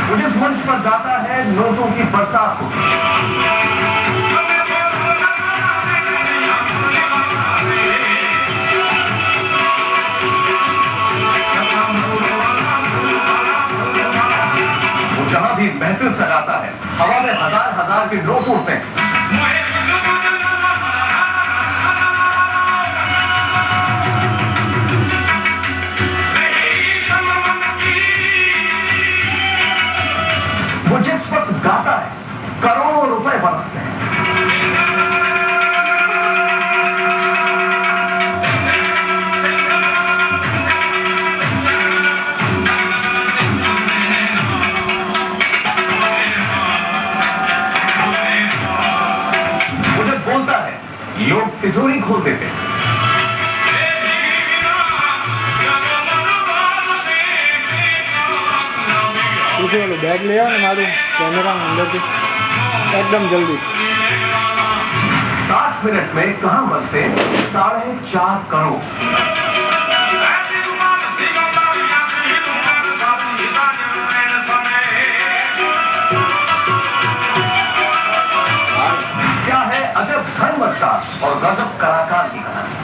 वो जिस मंच पर जाता है नोटों की बरसात होती है। वो जहां भी महफिल सजाता है हवा में हजार हजार के नोट उड़ते हैं। वो जिस वक्त गाता है करोड़ों रुपए बरसते हैं। वो जब बोलता है लोग तिजोरी खोल देते हैं। बैग ले आओ ना मारूं कैमरा अंदर से एकदम जल्दी। 60 मिनट में कहां बरसे 4.5 करोड़। क्या है अजब धन वर्षा और गजब कलाकार की कहानी।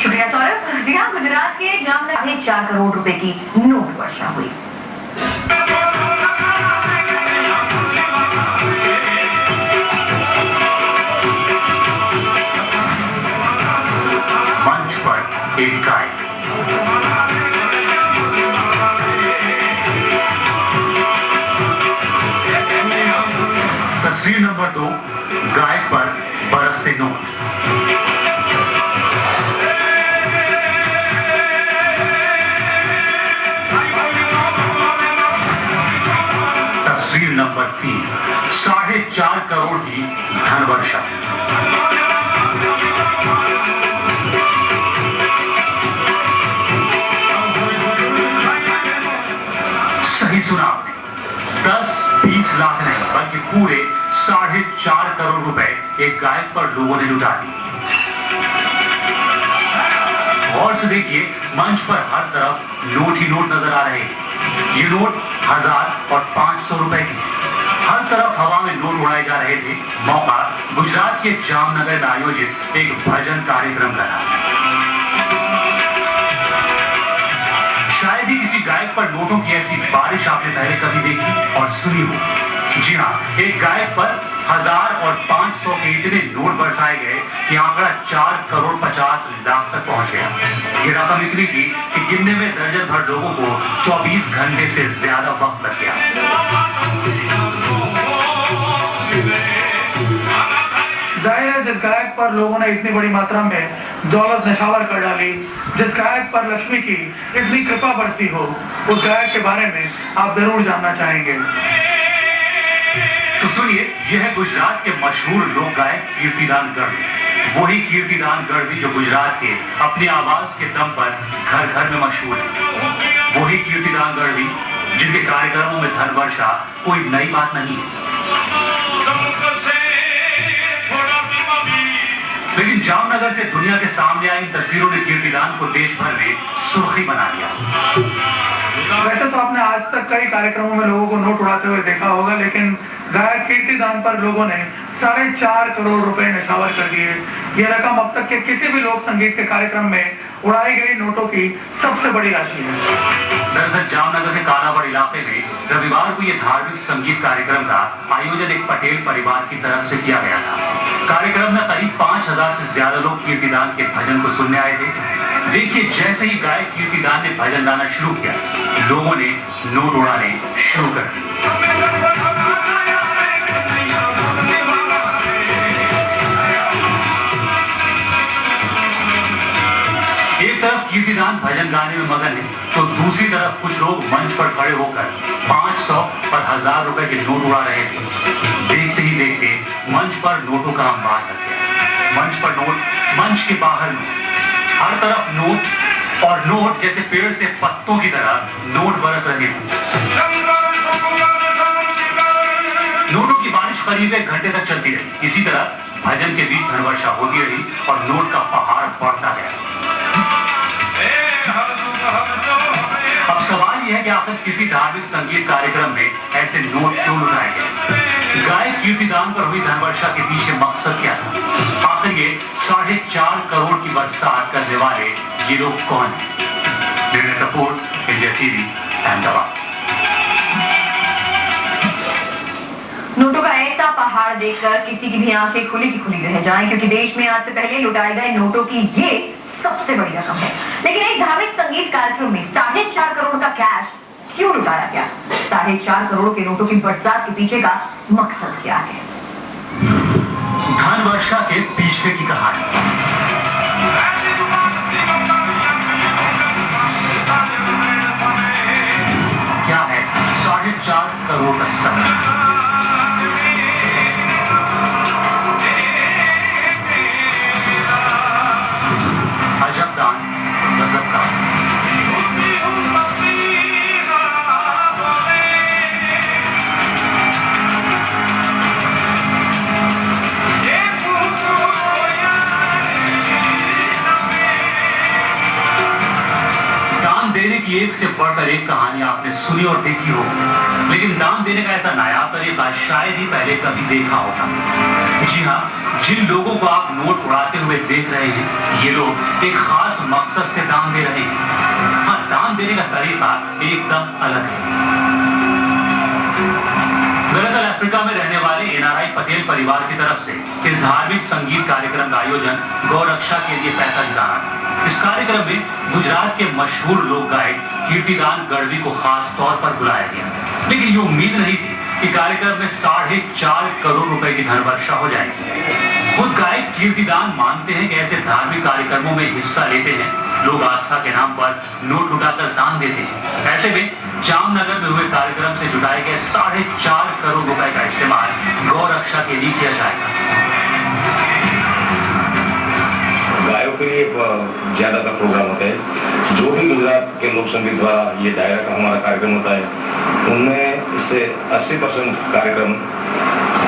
शुक्रिया सौरभ। जी हाँ, गुजरात के जामनगर में 4 करोड़ रुपए की नोट वर्षा हुई। मंच पर एक गायक तस्वीर नंबर 2, गायक पर बरसते नोट। तस्वीर नंबर 3, 4.5 करोड़ की धन वर्षा। सही सुना आपने, 10-20 लाख नहीं बल्कि पूरे 4.5 करोड़ रुपए एक गायक पर लोगों ने लुटा दिए। गौर से देखिए, मंच पर हर तरफ नोट ही नोट नजर आ रहे हैं। ये नोट 1000 और 500 रुपए के। हर तरफ हवा में नोट उड़ाए जा रहे थे। मौका गुजरात के जामनगर में आयोजित एक भजन कार्यक्रम का था। शायद ही किसी गायक पर नोटों की ऐसी बारिश आपने पहले कभी देखी और सुनी हो। जी हाँ, एक गायक पर 1000 और 500 के इतने नोट बरसाए गए कि आंकड़ा 4 करोड़ 50 लाख तक पहुंच गया। ये रकम इतनी थी कि गिनने में दर्जन भर लोगों को 24 घंटे से ज्यादा वक्त लग गया। जाहिर है, जिस गायक पर लोगों ने इतनी बड़ी मात्रा में दौलत निछावर कर डाली, जिस गायक पर लक्ष्मी की इतनी कृपा बरसी हो, उस गायक के बारे में आप जरूर जानना चाहेंगे। तो सुनिए, यह है गुजरात के मशहूर लोक गायक कीर्तिदान गढ़वी। वही कीर्तिदान गढ़वी जो गुजरात के अपनी आवाज के दम पर घर घर में मशहूर है। वही कीर्तिदान गढ़वी जिनके कार्यक्रमों में धन वर्षा कोई नई बात नहीं है। लेकिन जामनगर से दुनिया के सामने आई तस्वीरों ने कीर्तिदान को देश भर में सुर्खी बना दिया। वैसे तो आपने आज तक कई कार्यक्रमों में लोगों को नोट उड़ाते हुए देखा होगा, लेकिन गायक कीर्तिदान पर लोगों ने 4.5 करोड़ रुपए निछावर कर दिए। यह रकम अब तक के किसी भी लोक संगीत के कार्यक्रम में उड़ाई गई नोटों की सबसे बड़ी राशि है। दरअसल जामनगर के कालावड़ इलाके में रविवार को यह धार्मिक संगीत कार्यक्रम का आयोजन एक पटेल परिवार की तरफ से किया गया था। कार्यक्रम में करीब 5000 से ज्यादा लोग कीर्तिदान के भजन को सुनने आए थे। देखिए, जैसे ही गायक कीर्तिदान ने भजन गाना शुरू किया, लोगों ने नोट उड़ाने शुरू कर दिए। एक तरफ कीर्तिदान भजन गाने में मगन है, तो दूसरी तरफ कुछ लोग मंच पर खड़े होकर 500 और 1000 रुपए के नोट उड़ा रहे थे। देखते ही देखते मंच पर नोटों का अंबार लग गया। मंच पर नोट, मंच के बाहर नोट, हर तरफ नोट और नोट जैसे पेड़ से पत्तों की तरह नोट बरस रहे हैं। नोटों की बारिश करीब 1 घंटे तक चलती रही। इसी तरह भजन के बीच धनवर्षा होती रही और नोट का पहाड़ बढ़ता गया। है कि आखिर किसी धार्मिक संगीत कार्यक्रम में ऐसे नोट क्यों लुटाए गए? गायक कीर्तिदान पर हुई धनवर्षा के पीछे मकसद क्या था? आखिर ये 4.5 करोड़ की बरसात करने वाले ये लोग कौन हैं? निर्णय कपूर, इंडिया टीवी, अहमदाबाद। नोटों का ऐसा पहाड़ देखकर किसी की भी आंखें खुली की खुली रह जाएं, क्योंकि देश में आज से पहले लुटाए गए नोटों की ये सबसे बड़ी रकम है। लेकिन एक धार्मिक संगीत कार्यक्रम में 4.5 करोड़ का कैश क्यों लुटाया गया? 4.5 करोड़ के नोटों की बरसात के पीछे का मकसद क्या है? धनवर्षा के पीछे की कहानी। क्या है 4.5 करोड़ का समय? अजब दान, गजब का। दान देने की एक से बढ़कर एक कहानी आपने सुनी और देखी हो, लेकिन दान देने का ऐसा नायाब तरीका शायद ही पहले कभी देखा होगा। जी हाँ, जिन लोगों को आप नोट उड़ाते हुए देख रहे हैं, ये लोग एक खास मकसद से दान दे रहे हैं। हाँ, दान देने का तरीका एकदम अलग है। दरअसल अफ्रीका में रहने वाले एनआरआई पटेल परिवार की तरफ से इस धार्मिक संगीत कार्यक्रम का आयोजन गौरक्षा के लिए पैसा जुटाना है। इस कार्यक्रम में गुजरात के मशहूर लोक गायक कीर्तिदान गढ़वी को खास तौर पर बुलाया गया, लेकिन ये उम्मीद नहीं थी कि कार्यक्रम में 4.5 करोड़ रुपए की धनवर्षा हो जाएगी। खुद गायक कीर्तिदान मानते हैं कि ऐसे धार्मिक कार्यक्रमों में हिस्सा लेते हैं लोग आस्था के नाम पर नोट उठाकर दान देते हैं। ऐसे में जामनगर में हुए कार्यक्रम से जुटाए गए 4.5 करोड़ रुपए का इस्तेमाल गौरक्षा के लिए किया जाएगा। गायों के लिए ज्यादातर प्रोग्राम होते हैं। जो भी गुजरात के लोक संगीत द्वारा ये डायरा का हमारा कार्यक्रम होता है, उनमें से 80% कार्यक्रम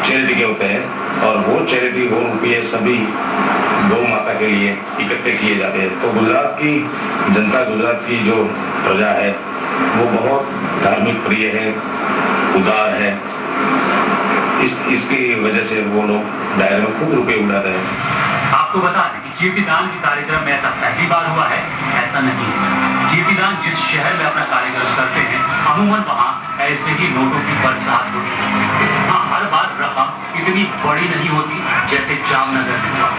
चैरिटी के होते हैं और वो चैरिटी वो रुपये सभी गौ माता के लिए इकट्ठे किए जाते हैं। तो गुजरात की जनता, गुजरात की जो प्रजा है वो बहुत धार्मिक प्रिय है, उदार है। इसकी वजह से वो लोग डायरे में खूब रुपये उड़ाते हैं। आपको बता दें कि कीर्तिदान के कार्यक्रम में ऐसा पहली बार हुआ है, ऐसा नहीं है। कीर्तिदान जिस शहर में अपना कार्यक्रम करते हैं, अमूमन वहाँ ऐसे ही नोटों की बरसात होती है। हाँ, हर बार रकम इतनी बड़ी नहीं होती जैसे जामनगर में हुआ।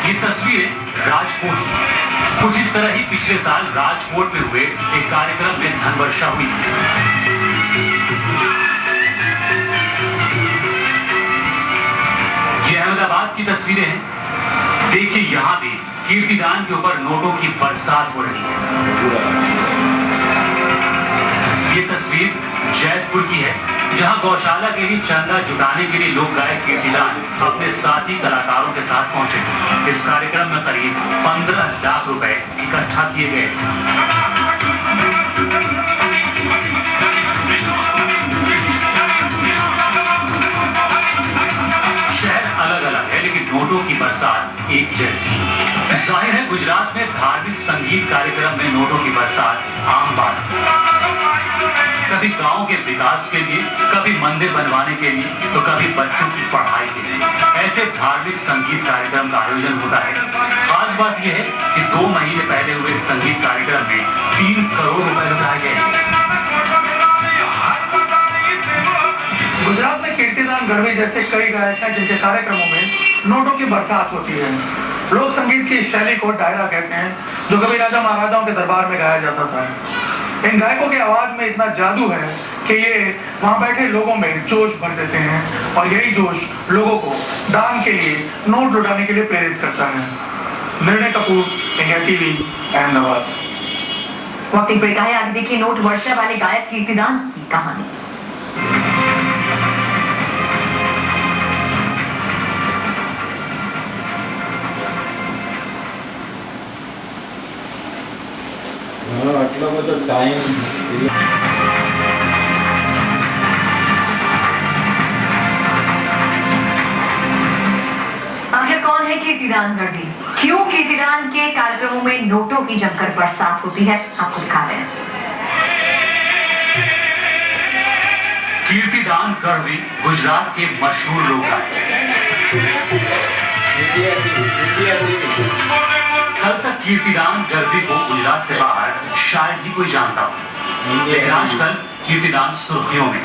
ये तस्वीरें राजकोट की। कुछ इस तरह ही पिछले साल राजकोट में हुए एक कार्यक्रम में धनवर्षा हुई थी। ये अहमदाबाद की तस्वीरें हैं। देखिए, यहाँ भी कीर्तिदान के ऊपर नोटों की बरसात हो रही है। ये तस्वीर जैतपुर की है, जहाँ गौशाला के लिए चंदा जुटाने के लिए लोक गायक कीर्तिदान अपने साथी कलाकारों के साथ पहुंचे। इस कार्यक्रम में करीब 15 लाख रुपए इकट्ठा किए गए। अलग अलग है, लेकिन नोटों की बरसात एक जैसी है। जाहिर है गुजरात में धार्मिक संगीत कार्यक्रम में नोटों की बरसात आम बात है। कभी गांव के विकास के लिए, कभी मंदिर बनवाने के लिए, तो कभी बच्चों की पढ़ाई के लिए ऐसे धार्मिक संगीत कार्यक्रम का आयोजन होता है। खास बात यह है कि 2 महीने पहले हुए एक संगीत कार्यक्रम में 3 करोड़ रुपए लुटाए गए। गुजरात में कीर्तिदान गढ़वी जैसे कई गायक हैं जिनके कार्यक्रमों में नोटों की बरसात होती है। लोक संगीत की शैली को डायरा कहते हैं, जो कभी राजा महाराजाओं के दरबार में गाया जाता था। इन गायकों की आवाज में इतना जादू है कि ये वहां बैठे लोगों में जोश भर देते हैं और यही जोश लोगों को दान के लिए, नोट लुटाने के लिए प्रेरित करता है। निर्णय कपूर, इंडिया टीवी, अहमदाबाद। वक्त एक ब्रेक है, आगे देखिए नोट वर्षा वाले गायक कीर्तिदान की कहानी। આટલો બધો ટાઈમ आखिर कौन है कीर्तिदान गढ़वी? क्यों कीर्तिदान के कार्यक्रमों में नोटों की जमकर बरसात होती है? आपको दिखाते हैं। कीर्तिदान गढ़वी गुजरात के मशहूर लोग हैं। कल तक कीर्तिदान गढ़वी को गुजरात से बाहर शायद ही कोई जानता हो, लेकिन आजकल कीर्तिदान सुर्खियों में।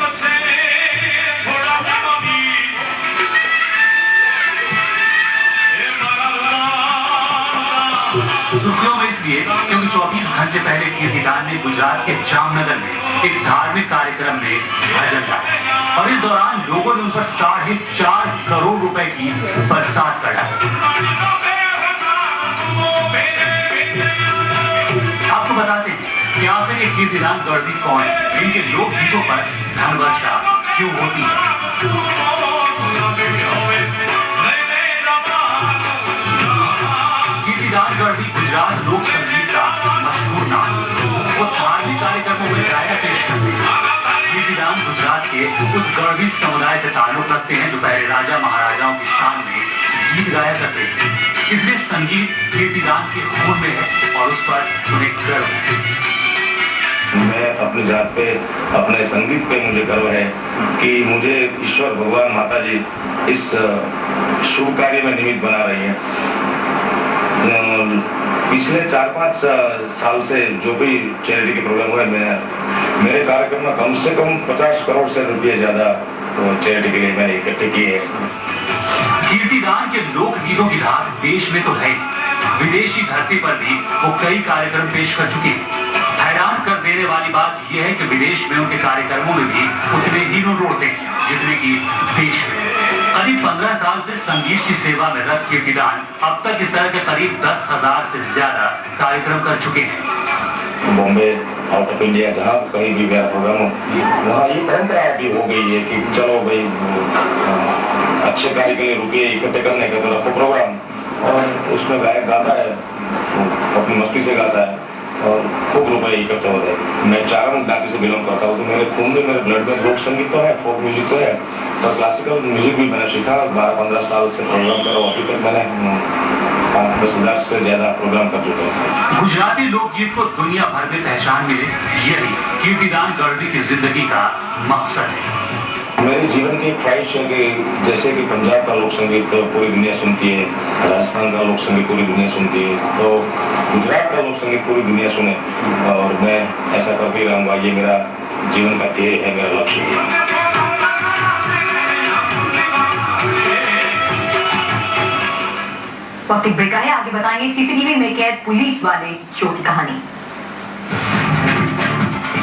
सुर्खियों में इसलिए क्योंकि 24 घंटे पहले कीर्तिदान ने गुजरात के जामनगर में एक धार्मिक कार्यक्रम में भजन गाया और इस दौरान लोगों ने उन पर 4.5 करोड़ रुपए की बरसात कर डाली। आपको बताते हैं कि आखिर ये कीर्तिदान गढ़वी कौन है, इनके लोकगीतों पर धन वर्षा क्यों होती है। कीर्तिदान गढ़वी गुजरात लोक संगीत का मशहूर नाम। वो धार्मिक कार्यक्रमों में गायन पेश करते हैं। कीर्तिदान गुजरात के उस गढ़वी समुदाय से ताल्लुक रखते हैं जो पहले राजा महाराजाओं की शान में गीत गाया करते थे। इसलिए संगीत कीर्तिदान के खून में है और उस पर उन्हें गर्व है। मैं अपनी जात पे, अपने संगीत पे मुझे गर्व है कि मुझे ईश्वर भगवान माता जी इस शुभ कार्य में निमित्त बना रही है। पिछले 4-5 साल से जो भी चैरिटी के प्रोग्राम हुए, मेरे कार्यक्रम में कम से कम 50 करोड़ से रुपये ज्यादा चैरिटी के लिए मैंने इकट्ठे किए हैं। कीर्तिदान के लोक गीतों की धाक देश में तो है, विदेशी धरती पर भी वो कई कार्यक्रम पेश कर चुके हैं। हैरान कर देने वाली बात यह है कि विदेश में उनके कार्यक्रमों में भी उतने ही नोट उड़ते हैं जितने की देश में। करीब 15 साल से संगीत की सेवा में रत कीर्तिदान अब तक इस तरह के करीब 10,000 से ज्यादा कार्यक्रम कर चुके हैं। बॉम्बे, आउट ऑफ इंडिया, जहाँ कहीं भी मेरा प्रोग्राम हो, वहाँ ये परंपरा भी हो गई है कि चलो भाई अच्छे कार्य के लिए रुपये इकट्ठे करने का तो रखो प्रोग्राम, और उसमें गायक गाता है, अपनी मस्ती से गाता है और खूब रुपए इकट्ठे होते हैं। मैं चारण जाति से बिलोंग करता हूँ, तो मेरे खून में, मेरे ब्लड में लोक संगीत तो है, फोक म्यूजिक तो है, और क्लासिकल म्यूजिक भी मैंने सीखा। 12-15 साल से प्रोग्राम करो, अभी तक मैंने 5-10 हज़ार से ज्यादा प्रोग्राम कर चुका हूँ। गुजराती लोकगीत को दुनिया भर में पहचान मिले, यही कीर्तिदान गढ़वी की जिंदगी का मकसद है। मेरे जीवन की एक ख्वाहिश है कि जैसे कि पंजाब का लोक संगीत तो पूरी दुनिया सुनती है, राजस्थान का लोक संगीत पूरी दुनिया सुनती है, तो गुजरात का लोक संगीत पूरी दुनिया सुने, और मैं ऐसा करके रहूँगा। ये मेरा जीवन का ध्येय है, मेरा लक्ष्य है। वक्त एक ब्रेक है, आगे बताएंगे सीसीटीवी में कैद पुलिस वाले शो की कहानी।